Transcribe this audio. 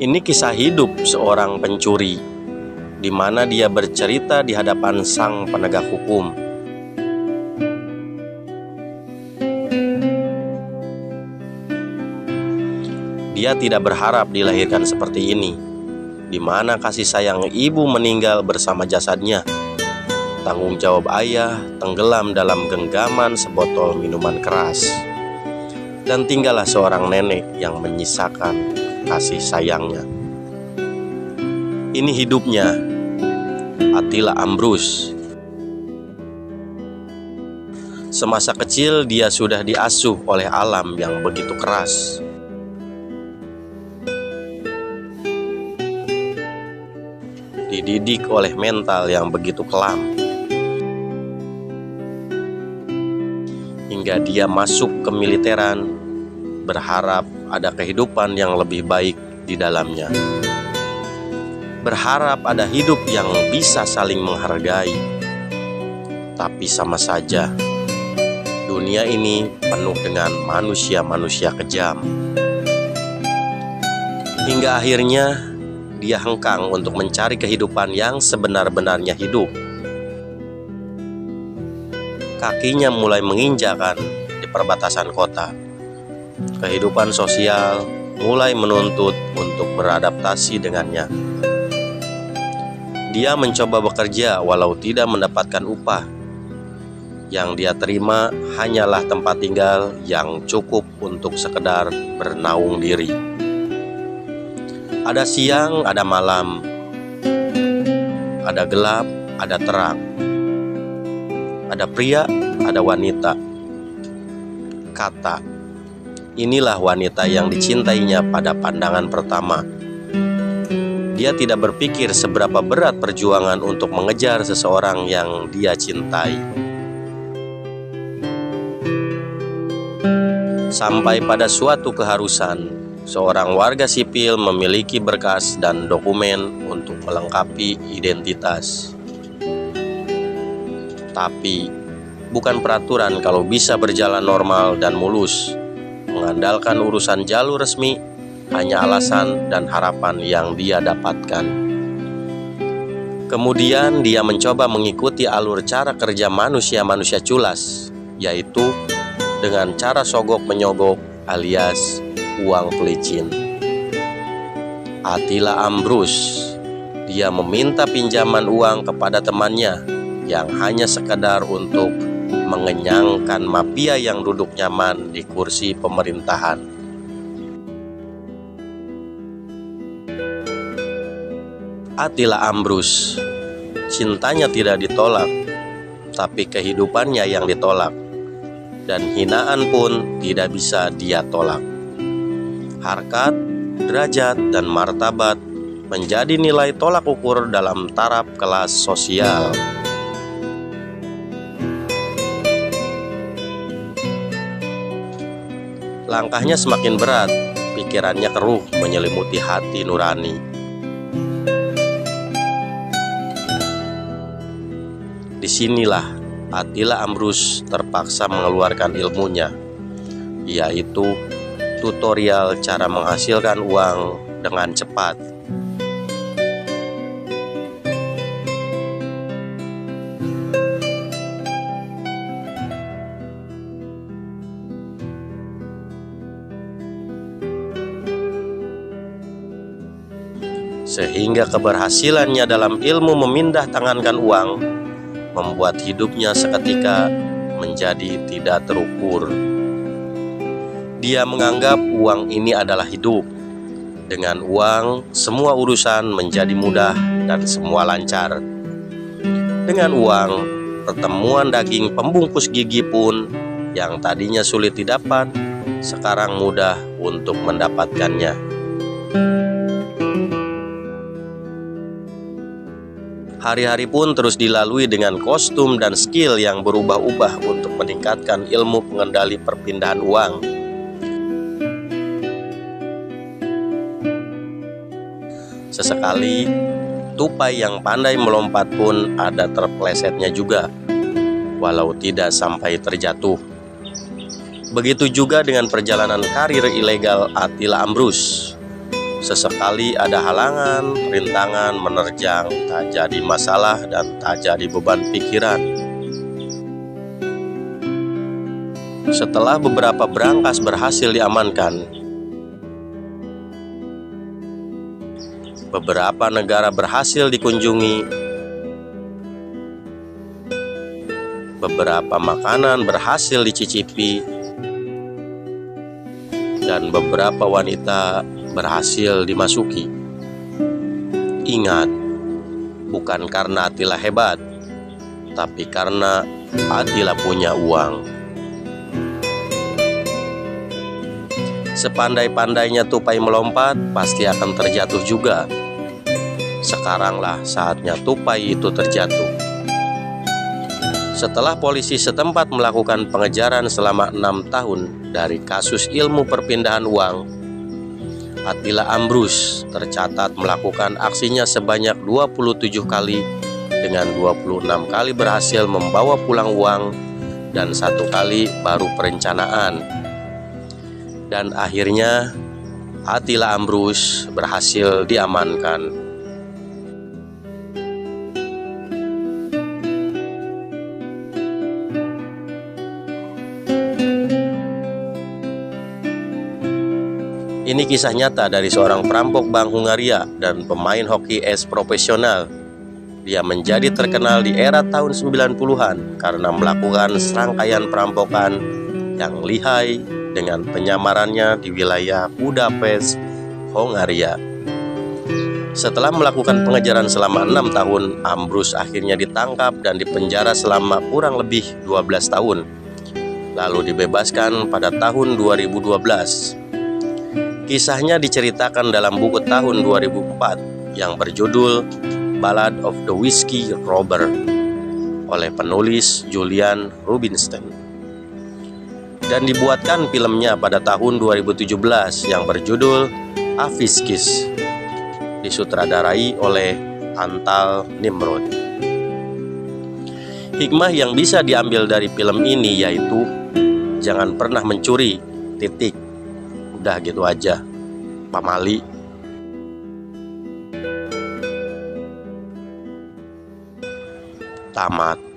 Ini kisah hidup seorang pencuri, di mana dia bercerita di hadapan sang penegak hukum. Dia tidak berharap dilahirkan seperti ini, di mana kasih sayang ibu meninggal bersama jasadnya. Tanggung jawab ayah tenggelam dalam genggaman sebotol minuman keras. Dan tinggallah seorang nenek yang menyisakan kasih sayangnya. Ini hidupnya, Attila Ambrus. Semasa kecil dia sudah diasuh oleh alam yang begitu keras. Dididik oleh mental yang begitu kelam. Hingga dia masuk ke militeran, berharap ada kehidupan yang lebih baik di dalamnya. Berharap ada hidup yang bisa saling menghargai. Tapi sama saja, dunia ini penuh dengan manusia-manusia kejam. Hingga akhirnya dia hengkang untuk mencari kehidupan yang sebenar-benarnya hidup. Kakinya mulai menginjakan di perbatasan kota. Kehidupan sosial mulai menuntut untuk beradaptasi dengannya. Dia mencoba bekerja walau tidak mendapatkan upah. Yang dia terima hanyalah tempat tinggal yang cukup untuk sekedar bernaung diri. Ada siang, ada malam. Ada gelap, ada terang. Ada pria, ada wanita. Kata, inilah wanita yang dicintainya pada pandangan pertama. Dia tidak berpikir seberapa berat perjuangan untuk mengejar seseorang yang dia cintai. Sampai pada suatu keharusan, seorang warga sipil memiliki berkas dan dokumen untuk melengkapi identitas. Tapi, bukan peraturan kalau bisa berjalan normal dan mulus. Mengandalkan urusan jalur resmi hanya alasan dan harapan yang dia dapatkan. Kemudian dia mencoba mengikuti alur cara kerja manusia-manusia culas, yaitu dengan cara sogok menyogok alias uang pelicin. Attila Ambrus, dia meminta pinjaman uang kepada temannya yang hanya sekedar untuk mengenyangkan mafia yang duduk nyaman di kursi pemerintahan. Attila Ambrus, cintanya tidak ditolak, tapi kehidupannya yang ditolak, dan hinaan pun tidak bisa dia tolak. Harkat, derajat, dan martabat menjadi nilai tolak ukur dalam taraf kelas sosial. Langkahnya semakin berat, pikirannya keruh menyelimuti hati nurani. Disinilah Attila Ambrus terpaksa mengeluarkan ilmunya, yaitu tutorial cara menghasilkan uang dengan cepat. Sehingga keberhasilannya dalam ilmu memindah tangankan uang membuat hidupnya seketika menjadi tidak terukur. Dia menganggap uang ini adalah hidup. Dengan uang, semua urusan menjadi mudah dan semua lancar. Dengan uang, pertemuan daging pembungkus gigi pun yang tadinya sulit didapat, sekarang mudah untuk mendapatkannya. Hari-hari pun terus dilalui dengan kostum dan skill yang berubah-ubah untuk meningkatkan ilmu pengendali perpindahan uang. Sesekali tupai yang pandai melompat pun ada terpelesetnya juga, walau tidak sampai terjatuh. Begitu juga dengan perjalanan karir ilegal Attila Ambrus. Sesekali ada halangan, rintangan menerjang, tak jadi masalah dan tak jadi beban pikiran. Setelah beberapa berangkas berhasil diamankan, beberapa negara berhasil dikunjungi, beberapa makanan berhasil dicicipi, dan beberapa wanita berhasil dimasuki. Ingat, bukan karena Attila hebat, tapi karena Attila punya uang. Sepandai-pandainya tupai melompat, pasti akan terjatuh juga. Sekaranglah saatnya tupai itu terjatuh. Setelah polisi setempat melakukan pengejaran selama 6 tahun dari kasus ilmu perpindahan uang, Attila Ambrus tercatat melakukan aksinya sebanyak 27 kali dengan 26 kali berhasil membawa pulang uang dan 1 kali baru perencanaan. Dan akhirnya Attila Ambrus berhasil diamankan. Ini kisah nyata dari seorang perampok Bank Hungaria dan pemain hoki es profesional. Dia menjadi terkenal di era tahun 90-an karena melakukan serangkaian perampokan yang lihai dengan penyamarannya di wilayah Budapest, Hungaria. Setelah melakukan pengejaran selama 6 tahun, Ambrus akhirnya ditangkap dan dipenjara selama kurang lebih 12 tahun. Lalu dibebaskan pada tahun 2012. Kisahnya diceritakan dalam buku tahun 2004 yang berjudul Ballad of the Whiskey Robber oleh penulis Julian Rubinstein, dan dibuatkan filmnya pada tahun 2017 yang berjudul Afiskis, disutradarai oleh Antal Nimrod. Hikmah yang bisa diambil dari film ini yaitu jangan pernah mencuri, titik. Udah gitu aja, pamali. Tamat.